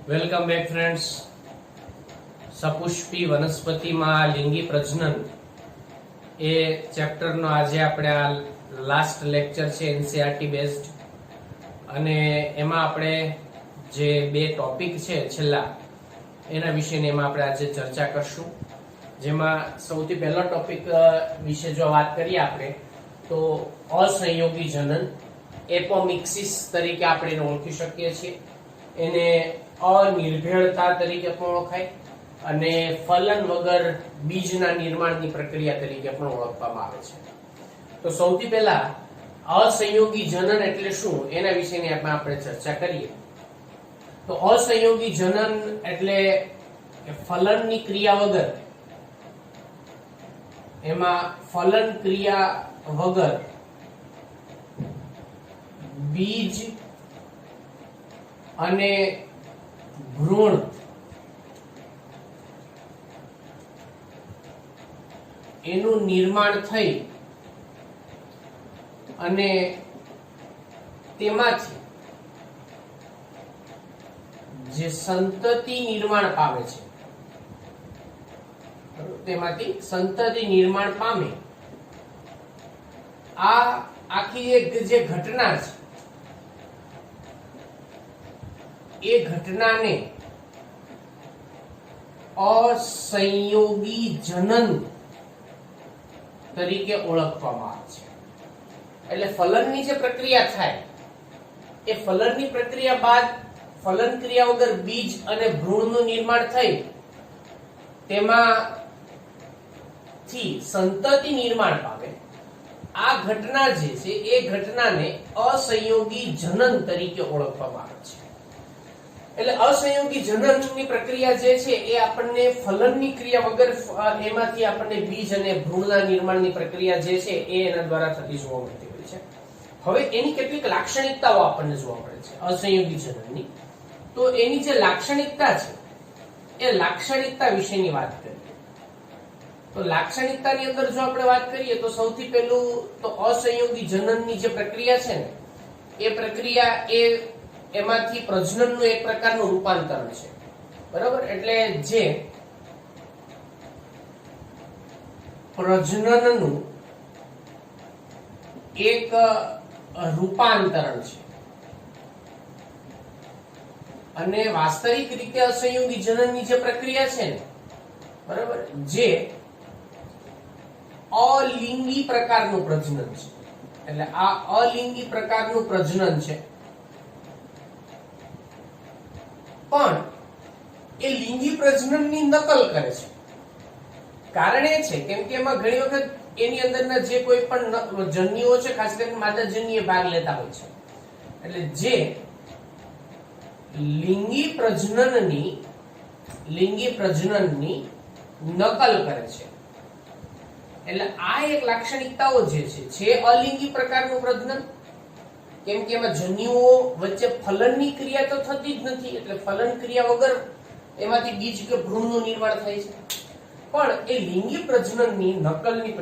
Welcome back friends. સપુષ્પી વનસ્પતિમાં લિંગી પ્રજનન એ ચેપ્ટરનો આજે આપણે આ લાસ્ટ લેક્ચર છે એનસીઆરટી બેઝડ, અને એમાં આપણે જે બે ટોપિક છે છેલ્લા એના વિશેની એમાં આપણે આજે ચર્ચા કરશું. જેમાં સૌથી પહેલો ટોપિક વિશે જો વાત કરીએ આપણે તો અસંયોગી જનન, એપોમિક્સિસ તરીકે આપણે એને ઓળખી શકીએ છીએ. એને અનિર્ભેળતા તરીકે પણ ઓળખાય અને ફલન વગર બીજના નિર્માણની પ્રક્રિયા તરીકે પણ ઓળખવામાં આવે છે. તો સૌથી પહેલા અસંયોગી જનન એટલે શું એના વિશેની આપણે ચર્ચા કરીએ. તો અસંયોગી જનન એટલે ફલનની ક્રિયા વગર, એમાં ફલન ક્રિયા વગર બીજ અને ભ્રૂણ એનું નિર્માણ થઈ અને તેમાંથી જે સંતતિ નિર્માણ પામે છે, તેમાંથી સંતતિ નિર્માણ પામે, આ આખી એક જે ઘટના છે એ ઘટનાને અસંયોગી જનન તરીકે ઓળખવામાં આવે છે. એટલે ફલનની જે પ્રક્રિયા થાય એ ફલનની પ્રક્રિયા બાદ ફલન ક્રિયા વગર બીજ અને ભ્રૂણનું નિર્માણ થઈ તેમાંથી સંતતિ નિર્માણ પામે, આ ઘટના જે છે એ ઘટનાને અસંયોગી જનન તરીકે ઓળખવામાં આવે છે. એટલે અસંયોગી જનનની પ્રક્રિયા જે છે એ આપણને ફલનની ક્રિયા વગર એમાંથી આપણને બીજ અને ભ્રૂણના નિર્માણની પ્રક્રિયા જે છે એ એના દ્વારા થતી જોવા મળતી હોય છે. હવે એની કેટલીક લાક્ષણિકતાઓ આપણને જોવા મળે છે અસંયોગી જનનની. તો એની જે લાક્ષણિકતા છે એ લાક્ષણિકતા વિશેની વાત કરીએ તો લાક્ષણિકતાની અંદર જો આપણે વાત કરીએ તો સૌથી પહેલું તો અસંયોગી જનનની જે પ્રક્રિયા છે ને એ પ્રક્રિયા એમાંથી પ્રજનનનું એક પ્રકારનું રૂપાંતરણ છે. બરાબર? એટલે જે પ્રજનનનું એક રૂપાંતરણ છે, અને વાસ્તવિક રીતે અસંયોગી જનનની જે પ્રક્રિયા છે ને, બરાબર, જે અલિંગી પ્રકારનું પ્રજનન છે. એટલે આ અલિંગી પ્રકારનું પ્રજનન છે, પણ એ લિંગી પ્રજનનની નકલ કરે છે. કારણ એ છે કેમ કે એમાં ઘણી વખત એની અંદરના જે કોઈ પણ જન્યુઓ છે, ખાસ કરીને માદા જન્યુ ભાગ લેતા હોય છે. એટલે જે લિંગી પ્રજનનની નકલ કરે છે. એટલે આ એક લાક્ષણિકતાઓ જે છે અલિંગી પ્રકારનું પ્રજનન, કેમ કે એમાં જન્યુઓ વચ્ચે ફલનની ક્રિયા તો થતી જ નથી, એટલે ફલન ક્રિયા વગર એમાંથી બીજ કે ભ્રૂણનું નિર્માણ થાય છે. પણ એ લિંગી પ્રજનનની નકલની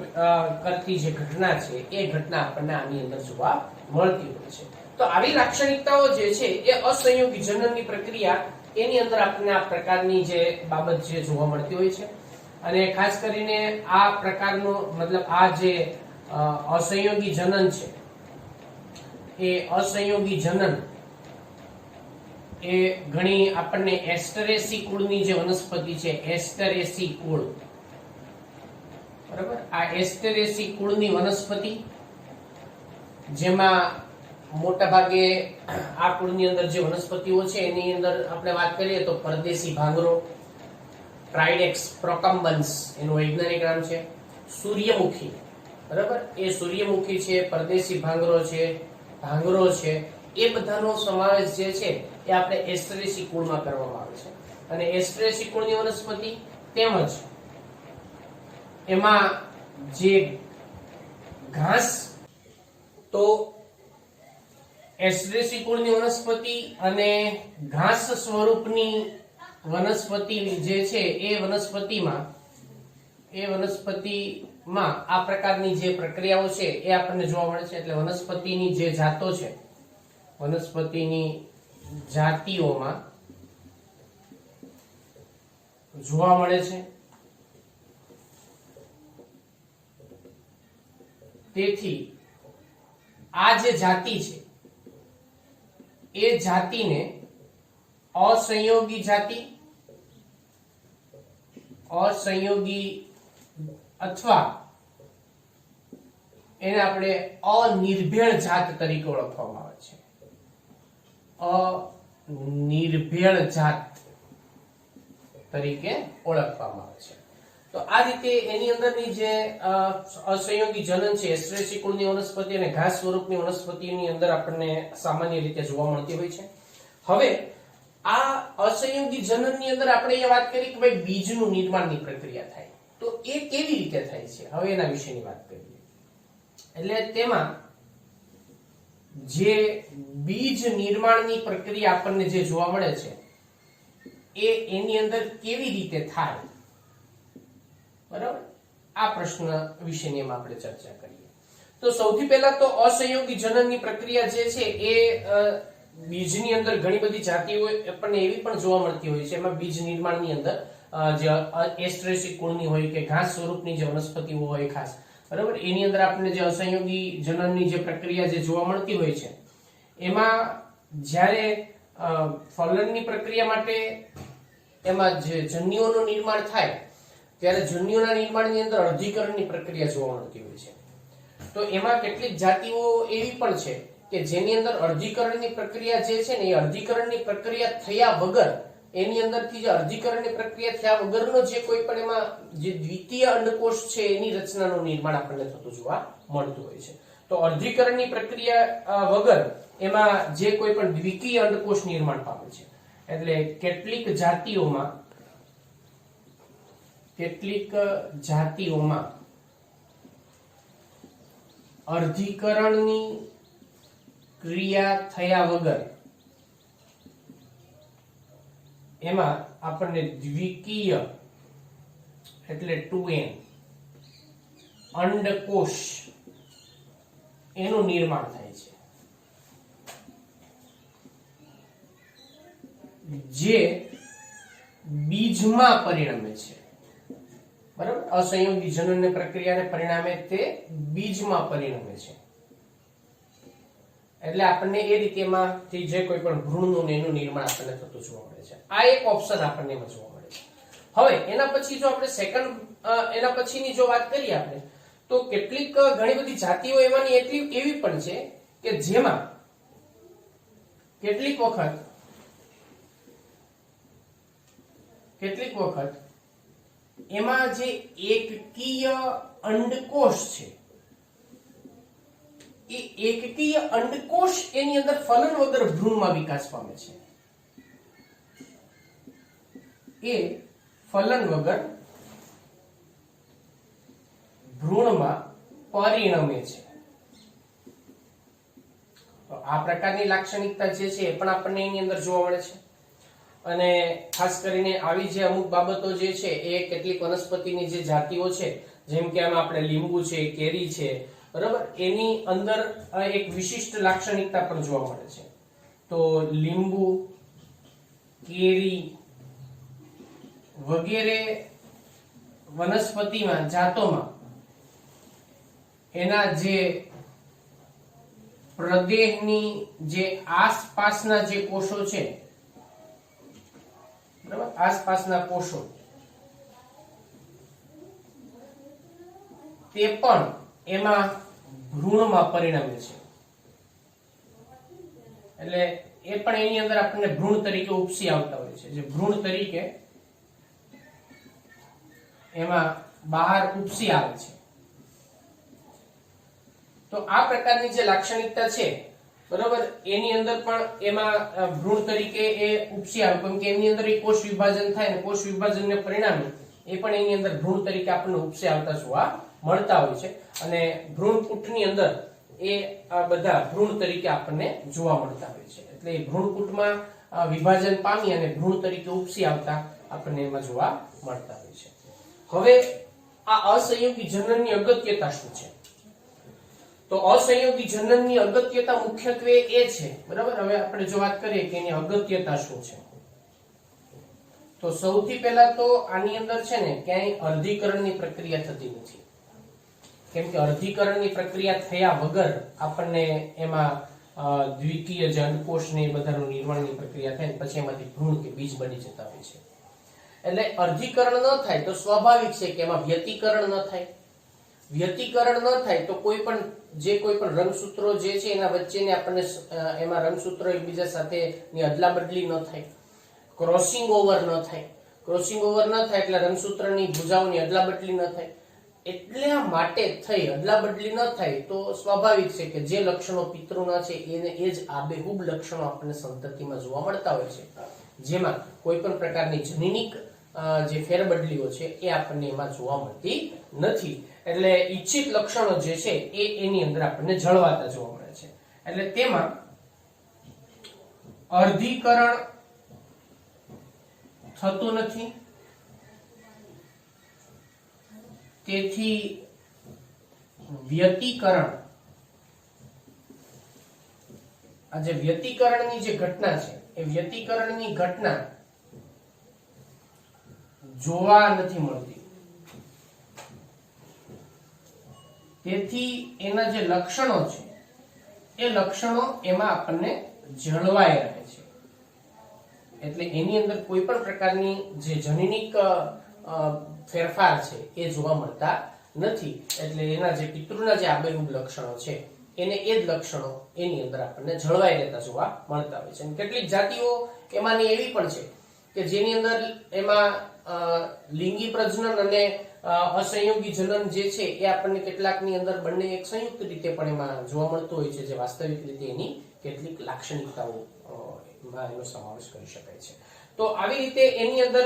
કરતી જે ઘટના છે એ ઘટના આપણને આની અંદર જોવા મળતી હોય છે. તો આવી લાક્ષણિકતાઓ જે છે એ અસંયોગી જનનની પ્રક્રિયા એની અંદર આપણને આ પ્રકારની જે બાબત જે જોવા મળતી હોય છે. અને ખાસ કરીને આ પ્રકારનો મતલબ આ જે અસંયોગી જનન છે એ અસંયોગી જનન એ ઘણી આપણને એસ્ટરેસી કુળની જે વનસ્પતિ છે, એસ્ટરેસી કુળ, બરાબર, આ એસ્ટરેસી કુળની વનસ્પતિ જેમાં મોટા ભાગે આ કુળની અંદર જે વનસ્પતિઓ છે એની અંદર આપણે વાત કરીએ તો પરદેશી ભાંગરો, ટ્રાઇડેક્સ પ્રોકમ્બન્સ એનું વૈજ્ઞાનિક નામ છે, સૂર્યમુખી, બરાબર, એ સૂર્યમુખી છે, પરદેશી ભાંગરો છે, એ બધાનો સમાવેશ જે છે એ આપણે એસ્ટરેસી કુળમાં કરવામાં આવે છે. અને એસ્ટરેસી કુળની વનસ્પતિ તેમજ એમાં જે ઘાસ, તો એસ્ટરેસી કુળની વનસ્પતિ અને ઘાસ સ્વરૂપની વનસ્પતિ જે છે એ વનસ્પતિમાં આ પ્રકારની જે પ્રક્રિયાઓ છે એ આપણને જોવા મળે છે. એટલે વનસ્પતિની જે જાતો છે, વનસ્પતિની જાતિઓમાં જોવા મળે છે। તેથી આ જે જાતિ છે એ જાતિને અસંયોગી જાતિ, અસંયોગી અથવા એને આપણે અનિર્ભેળ જાત તરીકે ઓળખવામાં આવે છે। અનિર્ભેળ જાત તરીકે ઓળખવામાં આવે છે। તો આ રીતે એની અંદરની જે અસંયોગી જનન છે એસ્ટ્રેસી કુળની વનસ્પતિ અને ઘાસ સ્વરૂપની વનસ્પતિની અંદર આપણને સામાન્ય રીતે જોવા મળતી હોય છે। હવે આ અસંયોગી જનનની અંદર આપણે એ વાત કરી કે ભાઈ બીજનું નિર્માણની પ્રક્રિયા થાય, તો એ કેવી રીતે થાય છે હવે એના વિશેની વાત કરીએ। એટલે તેમાં જે બીજ નિર્માણની પ્રક્રિયા આપણને જે જોવા મળે છે એ એની અંદર કેવી રીતે થાય, બરાબર, આ પ્રશ્ન વિશેની આપણે ચર્ચા કરીએ। તો સૌથી પહેલા તો અસંયોગી જનનની પ્રક્રિયા જે છે એ બીજની અંદર ઘણી બધી જાતિઓ આપણને એવી પણ જોવા મળતી હોય છે। એમાં બીજ નિર્માણની અંદર જે એસ્ટ્રેસી કુળની હોય કે ઘાસ સ્વરૂપની જે વનસ્પતિઓ હોય ખાસ, બરાબર, એની અંદર આપણને જે અસંયોગી જનનની જે પ્રક્રિયા જે જોવા મળતી હોય છે એમાં જ્યારે ફલનની પ્રક્રિયા માટે એમાં જે જન્યુઓનું નિર્માણ થાય ત્યારે જન્યુઓના નિર્માણની અંદર અર્ધીકરણની પ્રક્રિયા જોવા મળતી હોય છે। તો એમાં કેટલીક જાતિઓ એવી પણ છે કે જેની અંદર અર્ધીકરણની પ્રક્રિયા જે છે ને એ અર્ધીકરણની પ્રક્રિયા થયા વગર, એની અંદરથી જે અર્ધીકરણની પ્રક્રિયા થયા વગરનો જે કોઈ પણ એમાં જે દ્વિતીય અંડકોષ છે એની રચનાનું નિર્માણ આપણને થતું જોવા મળતું હોય છે। તો અર્ધીકરણની પ્રક્રિયા વગર એમાં જે કોઈ પણ દ્વિતીય અંડકોષ નિર્માણ પામે છે। એટલે કેટલીક જાતિઓમાં અર્ધીકરણની ક્રિયા થયા વગર એમાં આપણને દ્વિકીય એટલે 2n અંડકોષ એનું નિર્માણ થાય છે, જે બીજમાં પરિણમે છે, બરાબર। અસંયોગી જનનની પ્રક્રિયાને પરિણામે તે બીજમાં પરિણમે છે। એટલે આપણને એ રીતે એમાંથી જે કોઈ પણ ભ્રૂણનું એનું નિર્માણ આપણને થતું જોવા મળે છે। આ એક ઓપ્શન આપણને એમાં જોવા મળે છે। હવે એના પછી જો આપણે એના પછીની જો વાત કરીએ આપણે, તો કેટલીક ઘણી બધી જાતિઓ એમાંની એવી પણ છે કે જેમાં કેટલીક વખત એમાં જે એકકીય અંડકોષ છે એ એકકીય અંડકોષ એની અંદર ફલન વગર ભ્રૂણમાં વિકાસ પામે છે, એ ફલન વગર ભ્રૂણમાં પરિણમે છે। તો આ પ્રકારની લાક્ષણિકતા જે છે એ પણ આપણને એની અંદર જોવા મળે છે। અને ખાસ કરીને આવી જે અમુક બાબતો જે છે એ કેટલીક વનસ્પતિની જે જાતિઓ છે, જેમ કે આમાં આપણે લીંબુ છે, કેરી છે, બરાબર, એની અંદર એક વિશિષ્ટ લાક્ષણિકતા પણ જોવા મળે છે। તો લીંબુ, કેરી વગેરે વનસ્પતિમાં જાતોમાં એના જે પ્રદેહની જે આસપાસના જે કોષો છે, બરાબર, આસપાસના કોષો તે પણ એમાં ભ્રૂણમાં પરિણમે છે। એટલે એ પણ એની અંદર આપણને ભ્રૂણ તરીકે ઉપસી આવતા હોય છે, જે ભ્રૂણ તરીકે એમાં બહાર ઉપસી આવે છે। તો આ પ્રકારની જે લાક્ષણિકતા છે, બરાબર, એની અંદર પણ એમાં ભ્રૂણ તરીકે એ ઉપસી આવે, કેમ કે એની અંદર કોષ વિભાજન થાય ને કોષ વિભાજનને પરિણામે એ પણ એની અંદર ભ્રૂણ તરીકે આપણને ઉપસી આવતા જોવા મળતા હોય છે। અને ભ્રૂણકૂટની અંદર એ આ બધા ભ્રૂણ તરીકે આપણને જોવા મળતા હોય છે। એટલે ભ્રૂણકૂટમાં વિભાજન પામી અને ભ્રૂણ તરીકે ઉપસી આવતા આપણને એમાં જોવા મળતા હોય છે। હવે આ અસંયોગી જનનની અગત્યતા શું છે? તો અસંયોગી જનનની અગત્યતા મુખ્યત્વે એ છે, બરાબર, હવે આપણે જો વાત કરીએ કે એની અગત્યતા શું છે, તો સૌથી પહેલા તો આની અંદર છે ને ક્યાંય અર્ધીકરણની પ્રક્રિયા થતી નથી, કેમ કે અર્ધીકરણની પ્રક્રિયા થયા વગર આપણને એમાં દ્વિકીય જે અંડકોષ ને એ બધાનું નિર્માણની પ્રક્રિયા થાય પછી એમાંથી ભ્રૂણ કે બીજ બની જતા હોય છે. એટલે અર્ધીકરણ ન થાય તો સ્વાભાવિક છે કે એમાં વ્યતિકરણ ન થાય. વ્યતિકરણ ન થાય તો કોઈ પણ રંગસૂત્રો જે છે એના વચ્ચેને આપણને એમાં રંગસૂત્રો એકબીજા સાથેની અદલા બદલી ન થાય, ક્રોસિંગ ઓવર ન થાય. ક્રોસિંગ ઓવર ન થાય એટલે રંગસૂત્રની ભુજાઓની અદલા બદલી ન થાય. એટલા માટે થઈ અદલા બદલી ન થાય તો સ્વાભાવિક છે કે જે લક્ષણો પિતૃના છે એને એ જ આબેહૂબ લક્ષણો આપણને સંતતિમાં જોવા મળતા હોય છે, જેમાં કોઈ પણ પ્રકારની જનીનિક જે ફેરબદલીઓ છે એ આપણને એમાં જોવા મળતી નથી. એટલે ઈચ્છિત લક્ષણો જે છે એ એની અંદર આપણને જળવાતા જોવા મળે છે. એટલે તેમાં અર્ધીકરણ થતું નથી, તેથી વ્યતિકરણ, આ જે વ્યતિકરણની જે ઘટના છે એ વ્યતિકરણની ઘટના જોવા નથી મળતી. તેથી એના જે લક્ષણો છે એ લક્ષણો એમાં આપણને જળવાઈ રહે છે. એટલે એની અંદર કોઈ પણ પ્રકારની જે જનીનિક ફેરફાર છે એ જોવા મળતા નથી. એટલે એના જે પિતૃના જે આબેહૂબ લક્ષણો છે એને એ જ લક્ષણો એની અંદર આપણને જળવાઈ રહેતા જોવા મળતા હોય છે. અને કેટલીક જાતિઓ એમાંની એવી પણ છે કે જેની અંદર એમાં લિંગી પ્રજનન અને અસંયોગી જનન જે છે એ આપણને કેટલાકની અંદર બંને એક સંયુક્ત રીતે પણ એમાં જોવા મળતું હોય છે, જે વાસ્તવિક રીતે એની કેટલીક લાક્ષણિકતાઓ એનો સમાવેશ કરી શકાય છે. તો આવી રીતે એની અંદર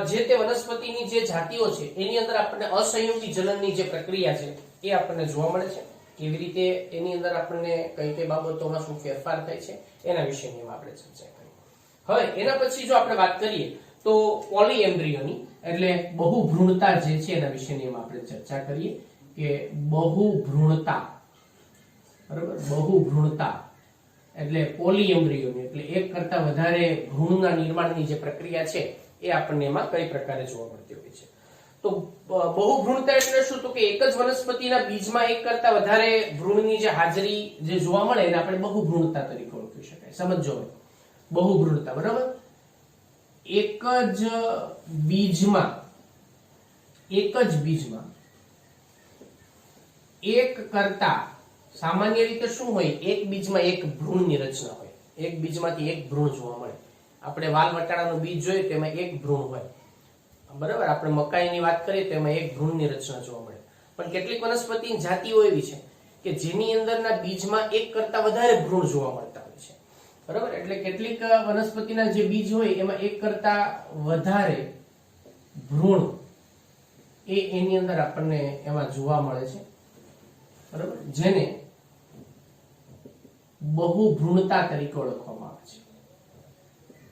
જે તે વનસ્પતિની જે જાતિઓ છે એની અંદર આપણને અસંયોગી જનનની જે પ્રક્રિયા છે એ આપણને જોવા મળે છે. કેવી રીતે એની અંદર આપણને કઈ કઈ બાબતોમાં શું ફેરફાર થાય છે એના વિશેની આપણે ચર્ચા કરી. હવે એના પછી જો આપણે વાત કરીએ તો પોલી એમ્બ્રિયોની એટલે બહુભ્રૂણતા જે છે એના વિશેની આપણે ચર્ચા કરીએ કે બહુભ્રૂણતા, બરાબર, બહુભ્રૂણતા એટલે પોલી એમ્બ્રિયોની એટલે એક કરતા વધારે ભ્રૂણના નિર્માણની જે પ્રક્રિયા છે એ આપણને એમાં કઈ પ્રકારે જોવા મળતી હોય છે. તો બહુભ્રૂણતા એટલે શું? તો કે એક જ વનસ્પતિના બીજમાં એક કરતા વધારે ભ્રૂણની જે હાજરી જે જોવા મળે એને આપણે બહુભ્રૂણતા તરીકે ઓળખી શકાય. સમજો બહુભ્રૂણતા, બરાબર, એક જ બીજમાં એક કરતા, સામાન્ય રીતે શું હોય, એક બીજમાં એક ભ્રૂણની રચના હોય, એક બીજમાંથી એક ભ્રૂણ જોવા મળે. આપણે વાલ વટાણાનું બીજ જોઈએ તો એમાં એક ભ્રૂણ હોય, બરાબર. આપણે મકાઈની વાત કરીએ તો એમાં એક ભ્રૂણની રચના જોવા મળે. પણ કેટલીક વનસ્પતિની જાતિઓ એવી છે કે જેની અંદરના બીજમાં એક કરતા વધારે ભ્રૂણ જોવા મળતા હોય છે, બરાબર. એટલે કેટલીક વનસ્પતિના જે બીજ હોય એમાં એક કરતા વધારે ભ્રૂણ એની અંદર આપણને એમાં જોવા મળે છે, બરાબર, જેને બહુભ્રૂણતા તરીકે ઓળખવામાં આવે છે,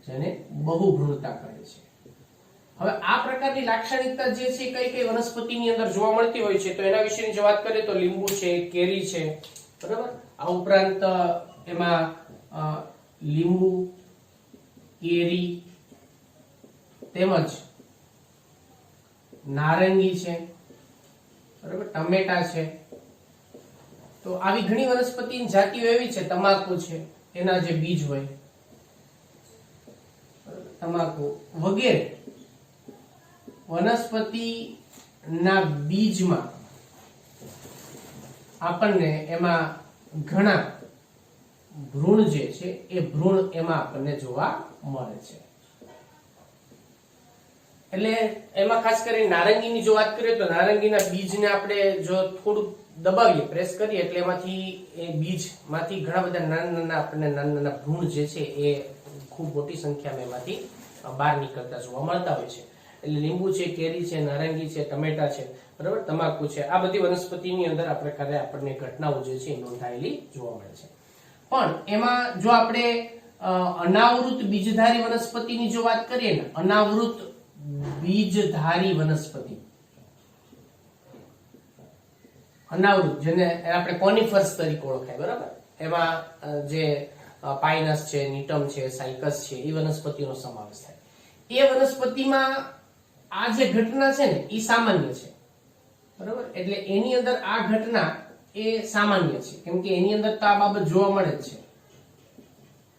જેને બહુભ્રૂણતા કહે છે. હવે આ પ્રકારની લાક્ષણિકતા જે છે કઈ કઈ વનસ્પતિની અંદર જોવા મળતી હોય છે તો એના વિશેની જો વાત કરીએ તો લીંબુ છે, કેરી છે, બરાબર. આ ઉપરાંત એમાં લીંબુ, કેરી તેમજ નારંગી છે, બરાબર, ટમેટા છે. તો આવી ઘણી વનસ્પતિની જાતિઓ એવી છે, તમાકુ છે, એના જે બીજ હોય, તમાકુ વગેરે વનસ્પતિના બીજમાં આપણને એમાં ઘણા ભ્રૂણ જે છે એ ભ્રૂણ એમાં આપણને જોવા મળે છે. એટલે એમાં ખાસ કરીને નારંગીની જો વાત કરીએ તો નારંગીના બીજને આપણે જો થોડું દબાવીએ, પ્રેસ કરીએ એટલે એમાંથી એ બીજમાંથી ઘણા બધા નાના નાના ભ્રૂણ જે છે એ ખૂબ મોટી સંખ્યામાં એમાંથી બહાર નીકળતા જોવા મળતા હોય છે. એટલે લીંબુ છે, કેરી છે, નારંગી છે, ટમેટા છે, બરાબર, તમાકુ છે, આ બધી વનસ્પતિની અંદર આ પ્રકારે આપણને ઘટનાઓ જે છે એ નોંધાયેલી જોવા મળે છે. પણ એમાં જો આપણે અનાવૃત બીજધારી વનસ્પતિની જો વાત કરીએ ને, અનાવૃત બીજધારી વનસ્પતિ, અનાવૃત, જેને આપણે કોનિફર્સ તરીકે ઓળખાય, બરાબર, એમાં જે પાઇનસ છે, નિટમ છે, સાયકસ છે, એ વનસ્પતિનો સમાવેશ થાય. એ વનસ્પતિમાં આ જે ઘટના છે ને એ સામાન્ય છે, બરાબર. એટલે એની અંદર આ ઘટના એ સામાન્ય છે, કેમ કે એની અંદર તો આ બાબત જોવા મળે જ છે,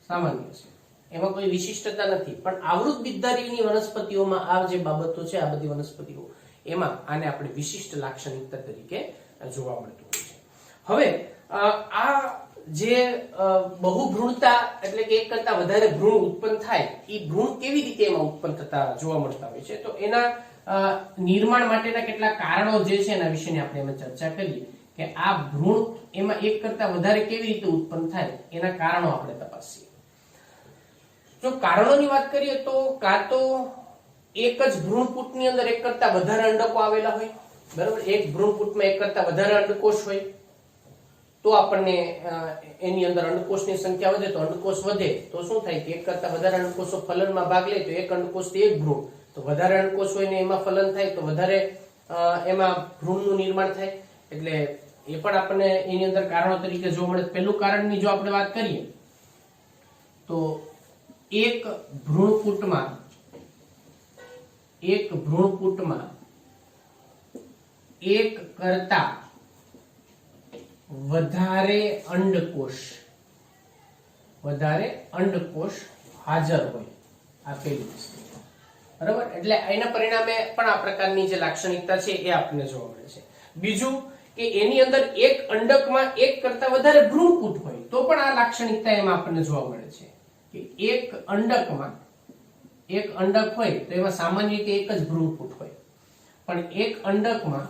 સામાન્ય છે, એમાં કોઈ વિશિષ્ટતા નથી. પણ આવૃત બીજધારીની વનસ્પતિઓમાં આ જે બાબતો છે, આ બધી વનસ્પતિઓ, એમાં આને આપણે વિશિષ્ટ લાક્ષણિકતા તરીકે જોવા મળતું હોય છે. હવે આ જે બહુભ્રૂણતા એટલે કે એક કરતા વધારે ભ્રૂણ ઉત્પન્ન થાય, એ ભ્રૂણ કેવી રીતે એમાં ઉત્પન્ન થતા જોવા મળતા હોય છે, તો એના નિર્માણ માટેના કેટલાક કારણો જે છે એના વિશેની આપણે એમાં ચર્ચા કરીએ કે આ ભ્રૂણ એમાં એક કરતા વધારે કેવી રીતે ઉત્પન્ન થાય, એના કારણો આપણે તપાસીએ. જો કારણોની વાત કરીએ તો કાં તો એક જ ભ્રૂણપુટની અંદર એક કરતા વધારે અંડકો આવેલા હોય, બરાબર. એક ભ્રૂણપુટમાં એક કરતા વધારે અંડકોષ હોય તો આપણને એની અંદર અંડકોષની સંખ્યા વધે, તો અંડકોષ વધે તો શું થાય કે એક કરતા વધારે અંડકોષો ફલનમાં ભાગ લે તો એક અંડકોષથી એક ભ્રૂણ, તો વધારે અંડકોષ હોય ને એમાં ફલન થાય તો વધારે એમાં ભ્રૂણનું નિર્માણ થાય. એટલે એ પણ આપણને એની અંદર કારણો તરીકે જોવા મળે. પહેલું કારણની જો આપણે વાત કરીએ તો એક ભ્રૂણપુટમાં એક કરતા વધારે અંડકોષ હાજર હોય, આ પહેલી વસ્તુ, બરાબર. એટલે એના પરિણામે પણ આ પ્રકારની જે લાક્ષણિકતા છે એ આપણને જોવા મળે છે. બીજું કે એની અંદર એક અંડકમાં એક કરતા વધારે ભ્રૂણપુટ હોય તો પણ આ લાક્ષણિકતા એમાં આપણને જોવા મળે છે કે એક અંડકમાં એક અંડક હોય તો એમાં સામાન્ય રીતે એક જ ભ્રૂણપુટ હોય, પણ એક અંડકમાં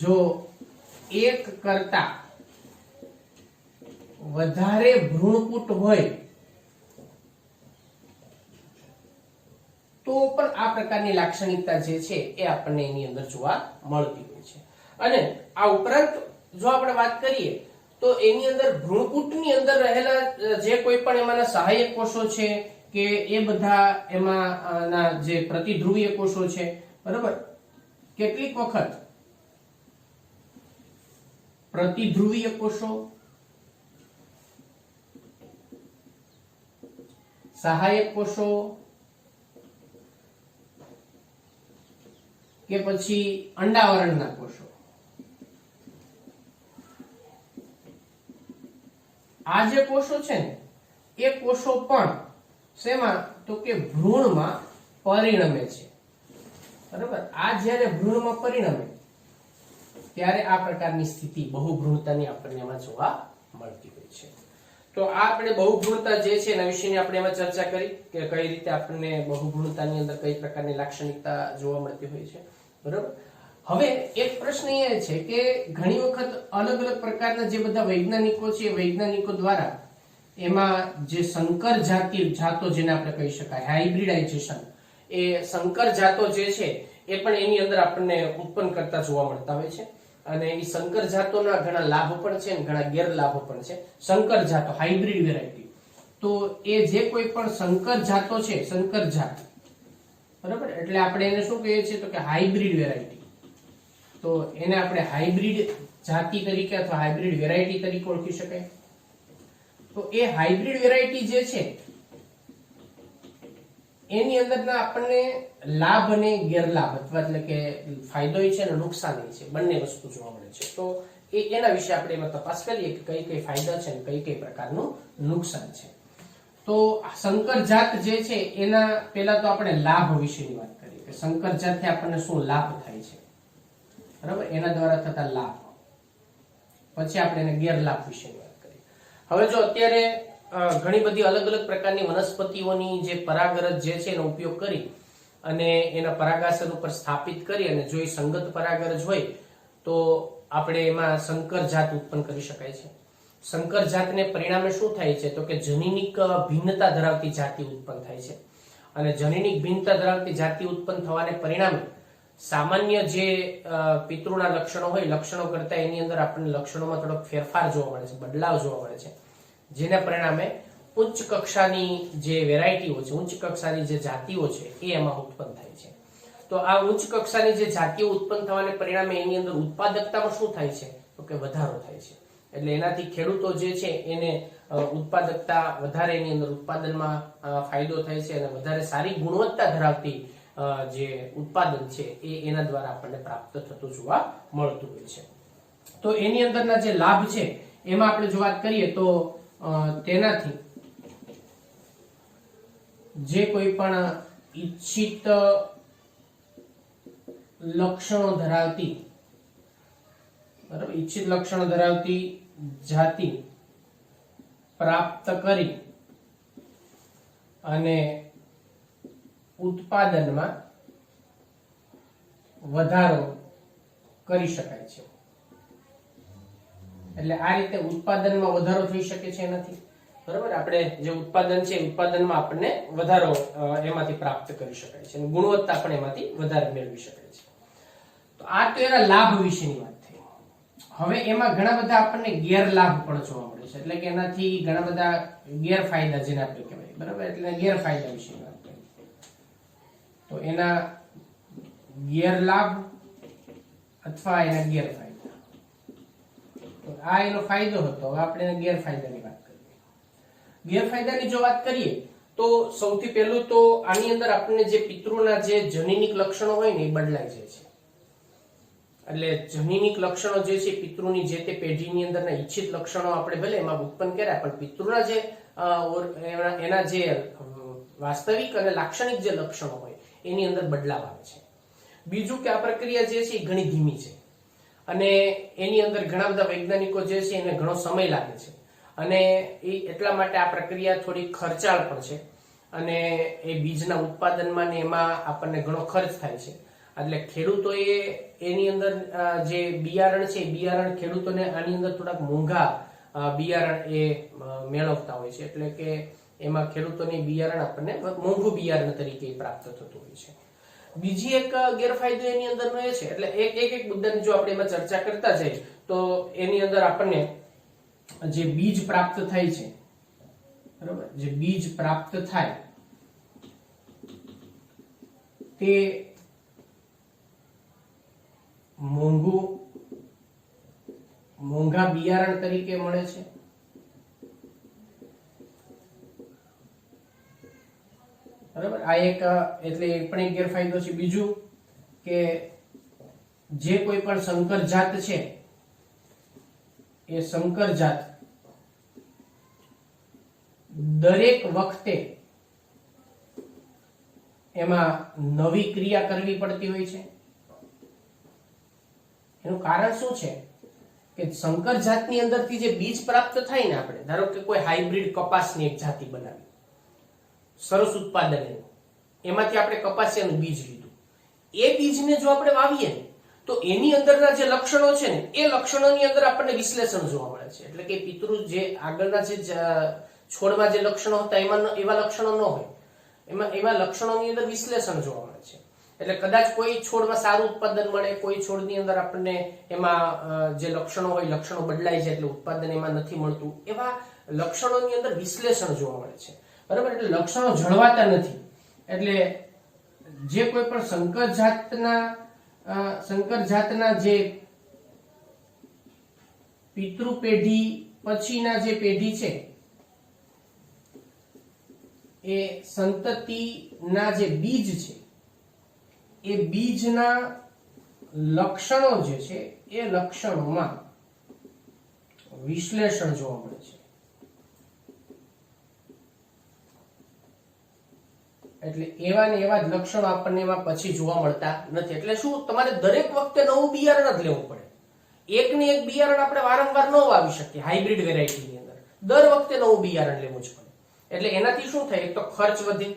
જો એક કરતા વધારે ભ્રૂણપુટ હોય તો પણ આ પ્રકારની લાક્ષણિકતા જે છે એ આપણને એની અંદર જોવા મળતી હોય છે. અને આ ઉપરાંત જો આપણે વાત કરીએ તો એની અંદર ભ્રૂણપુટની અંદર રહેલા જે કોઈ પણ એમાંના સહાયક કોષો છે કે એ બધા એમાંના જે પ્રતિધ્રુવીય કોષો છે, બરાબર. કેટલીક વખત પ્રતિધ્રુવીય કોષો, સહાયક કોષો કે પછી અંડાવરણના કોષો, આ જે કોષો છે ને એ કોષો પણ શેમાં તો કે ભ્રૂણમાં પરિણમે છે, બરાબર. આ જ્યારે ભ્રૂણમાં પરિણમે ત્યારે આ પ્રકારની સ્થિતિ બહુભ્રૂણતાની આપણને એમાં જોવા મળતી હોય છે. તો આ આપણે બહુભ્રૂણતા જે છે એના વિશેની આપણે એમાં ચર્ચા કરી કે કઈ રીતે આપણને બહુભ્રૂણતાની અંદર કઈ પ્રકારની લાક્ષણિકતા જોવા મળતી હોય છે, બરાબર. હવે એક પ્રશ્ન એ છે કે ઘણી વખત અલગ અલગ પ્રકારના જે બધા વૈજ્ઞાનિકો છે, વૈજ્ઞાનિકો દ્વારા એમાં જે સંકર જાતો જેને આપણે કહી શકાય હાઇબ્રિડાઇઝેશન, એ સંકર જાતો જે છે એ પણ એની અંદર આપણને ઉત્પન્ન કરતા જોવા મળતા હોય છે. અને એ સંકર જાતોના ઘણા લાભ પણ છે અને ઘણા ગેરલાભો પણ છે. સંકર જાતો હાઇબ્રિડ વેરાયટી, તો એ જે કોઈ પણ સંકર જાતો છે, સંકર જાત, બરાબર. એટલે આપણે એને શું કહીએ છીએ તો કે હાઇબ્રિડ વેરાયટી. તો એને આપણે હાઇબ્રિડ જાતિ તરીકે અથવા હાઇબ્રિડ વેરાયટી તરીકે ઓળખી શકાય. તો એ હાઇબ્રિડ વેરાયટી જે છે એની અંદરના આપણને લાભ અને ગેરલાભ અથવા એટલે કે ફાયદો છે અને નુકસાન છે, બંને વસ્તુ જોવા મળે છે. તો એના વિશે આપણે એમાં તપાસ કરીએ કે કઈ કઈ ફાયદા છે અને કઈ કઈ પ્રકારનું નુકસાન છે. તો સંકર જાત જે છે એના પહેલા તો આપણે લાભ વિશેની વાત કરીએ કે સંકર જાતથી આપણને શું લાભ થાય છે, બરાબર. એના દ્વારા થતા લાભ, પછી આપણે એને ગેરલાભ વિશેની વાત કરીએ. હવે જો અત્યારે ઘણી બધી અલગ અલગ પ્રકારની વનસ્પતિઓની જે પરાગરજ જે છે એનો ઉપયોગ કરી અને એના પરાગાસર ઉપર સ્થાપિત કરી અને જો એ સંગત પરાગરજ હોય તો આપણે એમાં સંકર જાત ઉત્પન્ન કરી શકાય છે. સંકર જાતને પરિણામે શું થાય છે તો કે જનીનિક ભિન્નતા ધરાવતી જાતિ ઉત્પન્ન થાય છે. અને જનીનિક ભિન્નતા ધરાવતી જાતિ ઉત્પન્ન થવાને પરિણામે સામાન્ય જે પિતૃના લક્ષણો હોય, લક્ષણો કરતા એની અંદર આપણને લક્ષણોમાં થોડોક ફેરફાર જોવા મળે છે, બદલાવ જોવા મળે છે. જેના પરિણામે ઉચ્ચ કક્ષાની જે વેરાયટીઓ છે, ઉચ્ચ કક્ષાની જે જાતિઓ છે એ એમાં ઉત્પન્ન થાય છે. તો આ ઉચ્ચ કક્ષાની જે જાતિઓ ઉત્પન્ન થવાને પરિણામે એની અંદર ઉત્પાદકતામાં શું થાય છે તો કે વધારો થાય છે. એટલે એનાથી ખેડૂતો જે છે એને ઉત્પાદકતા વધારે, એની અંદર ઉત્પાદનમાં ફાયદો થાય છે અને વધારે સારી ગુણવત્તા ધરાવતી જે ઉત્પાદન છે એ એના દ્વારા આપણને પ્રાપ્ત થતું જોવા મળતું હોય છે. તો એની અંદરના જે લાભ છે એમાં આપણે જો વાત કરીએ તો તેનાથી જે કોઈ પણ ઈચ્છિત લક્ષણો ધરાવતી, બરાબર, ઈચ્છિત લક્ષણો ધરાવતી જાતિ પ્રાપ્ત કરી અને ઉત્પાદનમાં વધારો કરી શકાય છે. એટલે આ રીતે ઉત્પાદનમાં વધારો થઈ શકે છે એનાથી, બરાબર. આપણે જે ઉત્પાદન છે ઉત્પાદનમાં આપણને વધારો એમાંથી પ્રાપ્ત કરી શકાય છે અને ગુણવત્તા પણ એમાંથી વધારે મેળવી શકાય છે. તો આ તો એના લાભ વિશેની વાત થઈ. હવે એમાં ઘણા બધા આપણને ગેરલાભ પણ જોવા મળે છે, એટલે કે એનાથી ઘણા બધા ગેરફાયદા જેને આપણે કહેવાય, બરાબર. એટલે ગેરફાયદા વિશેની વાત કરીએ તો એના ગેરલાભ અથવા એના ગેરફાયદા. તો આ એનો ફાયદો હતો, હવે આપણે એના ગેરફાયદાની વાત કરીએ. ગેરફાયદાની જો વાત કરીએ તો સૌથી પહેલું તો આની અંદર આપણને જે પિતૃના જે જનીનિક લક્ષણો હોય ને એ બદલાઈ જાય છે. એટલે જનીનિક લક્ષણો જે છે પિતૃની જે તે પેઢીની અંદરના ઈચ્છિત લક્ષણો આપણે ભલે એમાં ઉત્પન્ન કર્યા, પણ પિતૃના જે એના જે વાસ્તવિક અને લાક્ષણિક જે લક્ષણો હોય એની અંદર બદલાવ આવે છે. બીજું કે આ પ્રક્રિયા જે છે એ ઘણી ધીમી છે અને એની અંદર ઘણા બધા વૈજ્ઞાનિકો જે છે એને ઘણો સમય લાગે છે અને એ એટલા માટે આ પ્રક્રિયા થોડી ખર્ચાળ પણ છે અને એ બીજના ઉત્પાદનમાં ને એમાં આપણને ઘણો ખર્ચ થાય છે. એટલે ખેડૂતોએ એની અંદર જે બિયારણ છે બિયારણ ખેડૂતોને આની અંદર થોડાક મોંઘા બિયારણ એ મેળવતા હોય છે, એટલે કે એમાં ખેડૂતોની બિયારણ આપણને મોંઘું બિયારણ તરીકે પ્રાપ્ત થતું હોય છે. બીજી એક ગેરફાયદો એની અંદરનો એ છે, એટલે એક મુદ્દાની જો આપણે એમાં ચર્ચા કરતા જઈએ તો એની અંદર આપણને જે બીજ પ્રાપ્ત થાય છે, બરાબર, જે બીજ પ્રાપ્ત થાય તે મોંઘા બિયારણ તરીકે મળે છે. બરાબર, આ એક એટલે એ પણ એક ગેરફાયદો છે. બીજું કે જે કોઈ પણ સંકર જાત છે એ સંકર જાત દરેક વખતે એમાં નવી ક્રિયા કરવી પડતી હોય છે. એનું કારણ શું છે કે સંકર જાતની અંદરથી જે બીજ પ્રાપ્ત થાય ને, આપણે ધારો કે કોઈ હાઇબ્રિડ કપાસની એક જાતિ બનાવી, સરસ ઉત્પાદન એનું, એમાંથી આપણે કપાસિયાનું બીજ લીધું, એ બીજને જો આપણે વાવીએ ને તો એની અંદરના જે લક્ષણો છે ને એ લક્ષણોની અંદર આપણને વિશ્લેષણ જોવા મળે છે. એટલે કે પિતૃ જે આગળના જે છોડમાં જે લક્ષણો હતા એમાં એવા લક્ષણો ન હોય, એમાં લક્ષણોની અંદર વિશ્લેષણ જોવા મળે છે. એટલે કદાચ કોઈ છોડમાં સારું ઉત્પાદન મળે, કોઈ છોડની અંદર આપણને એમાં જે લક્ષણો હોય લક્ષણો બદલાય છે એટલે ઉત્પાદન એમાં નથી મળતું, એવા લક્ષણોની અંદર વિશ્લેષણ જોવા મળે છે. બરાબર, એટલે લક્ષણો જળવાતા નથી. એટલે જે કોઈ પણ સંકર જાતના જે પિતૃ પેઢી પછીના જે પેઢી છે એ સંતતિના જે બીજ છે એ બીજના લક્ષણો જે છે એ લક્ષણોમાં વિશ્લેષણ જોવા મળે છે. એટલે એવા ને એવા જ લક્ષણો આપણને એમાં પછી જોવા મળતા નથી. એટલે શું, તમારે દરેક વખતે નવું બિયારણ જ લેવું પડે. એક ને એક બિયારણ આપણે વારંવાર ન વાવી શકીએ. હાઇબ્રિડ વેરાયટીની અંદર દર વખતે નવું બિયારણ લેવું જ પડે. એટલે એનાથી શું થાય, એક તો ખર્ચ વધે,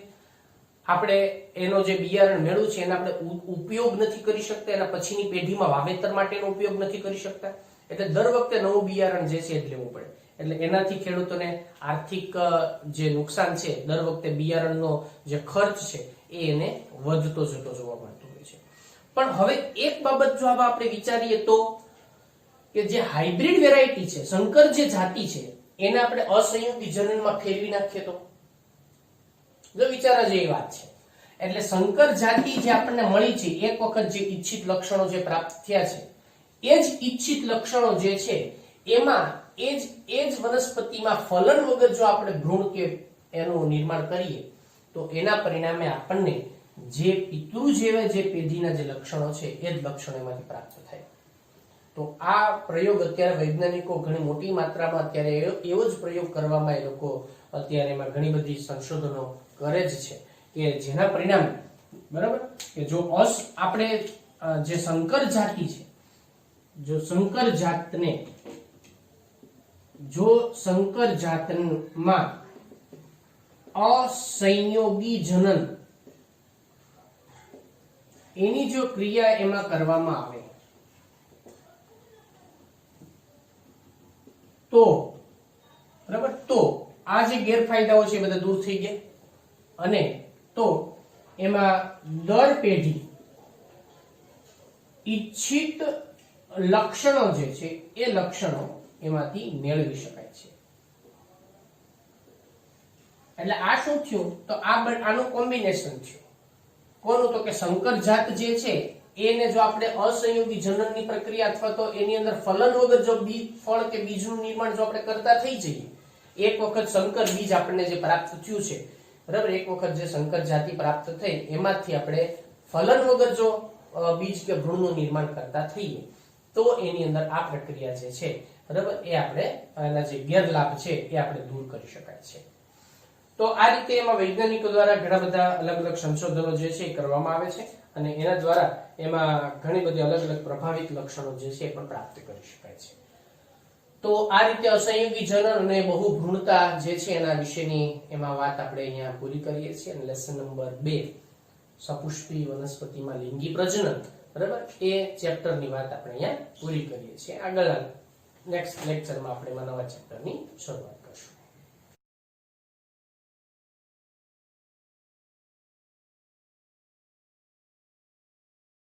આપણે એનો જે બિયારણ મેળવ્યું છે એનો આપણે ઉપયોગ નથી કરી શકતા, એના પછીની પેઢીમાં વાવેતર માટેનો ઉપયોગ નથી કરી શકતા. એટલે દર વખતે નવું બિયારણ જે છે એ જ લેવું પડે. એટલે એનાથી ખેડૂતોને આર્થિક જે નુકસાન છે, દર વખતે બિયારણનો જે ખર્ચ છે એ એને વધતો જતો જોવા મળતો હોય છે. પણ હવે એક બાબત જો આપણે વિચારીએ તો કે જે હાઇબ્રિડ વેરાયટી છે, સંકર જે જાતિ છે, એને આપણે અસંયોગી જનનમાં ફેરવી નાખીએ તો જો વિચારવા જેવી વાત છે. એટલે સંકર જાતિ જે આપણને મળી છે, એક વખત જે ઈચ્છિત લક્ષણો જે પ્રાપ્ત થયા છે એ જ ઈચ્છિત લક્ષણો જે છે એમાં એ જ વનસ્પતિમાં ફલન વગર જો આપણે ભ્રૂણ કે એનું નિર્માણ કરીએ તો એના પરિણામે આપણને જે પિતૃ જેવા જે પેઢીના જે લક્ષણો છે એ જ લક્ષણો એમાંથી પ્રાપ્ત થાય. તો આ પ્રયોગ અત્યારે વૈજ્ઞાનિકો ઘણી મોટી માત્રામાં અત્યારે એવો જ પ્રયોગ કરવામાં એ લોકો અત્યારે એમાં ઘણી બધી સંશોધનો કરે જ છે કે જેના પરિણામે બરાબર કે જો આપણે જે સંકર જાતિ છે, જો સંકર જાતમાં અસંયોગી જનન એની જો ક્રિયા એમાં કરવામાં આવે તો બરાબર, તો આ જે ગેરફાયદાઓ છે એ બધા દૂર થઈ ગયા અને તો એમાં દર પેઢી ઈચ્છિત લક્ષણો જે છે એ લક્ષણો એમાંથી મેળવી શકાય છે. એટલે આ શું થયું તો આનું કોમ્બિનેશન થયું. કોનું? તો કે સંકર જાત જે છે એને જો આપણે અસંયોગી જનનની પ્રક્રિયા અથવા તો એની અંદર ફલન વગર જો ફળ કે બીજનું નિર્માણ જો આપણે કરતા થઈ જઈએ, એક વખત સંકર બીજ આપણને જે પ્રાપ્ત થયું છે બરાબર, એક વખત જે સંકર જાતિ પ્રાપ્ત થઈ એમાંથી આપણે ફલન વગર જો બીજ કે ભ્રૂણનું નિર્માણ કરતા થઈએ તો એની અંદર આ પ્રક્રિયા જે છે બરાબર એ આપણે એના જે ગેરલાભ છે એ આપણે દૂર કરી શકાય છે. તો આ રીતે એમાં વૈજ્ઞાનિકો દ્વારા ઘણા બધા અલગ અલગ સંશોધનો જે છે એ કરવામાં આવે છે અને એના દ્વારા એમાં ઘણી બધી અલગ અલગ પ્રભાવિત લક્ષણો જે છે એ પણ પ્રાપ્ત કરી શકાય છે. તો આ રીતે અસંયોગી જનન અને બહુ ભ્રૂણતા જે છે એના વિશેની એમાં વાત આપણે અહીંયા પૂરી કરીએ છીએ. અને લેસન નંબર 2 સપુષ્પી વનસ્પતિમાં લિંગી પ્રજનન બરાબર એ ચેપ્ટરની વાત આપણે અહીંયા પૂરી કરીએ છીએ. આગળ નેક્સ્ટ લેક્ચરમાં આપણે નવા ચેપ્ટરની શરૂઆત કરશું.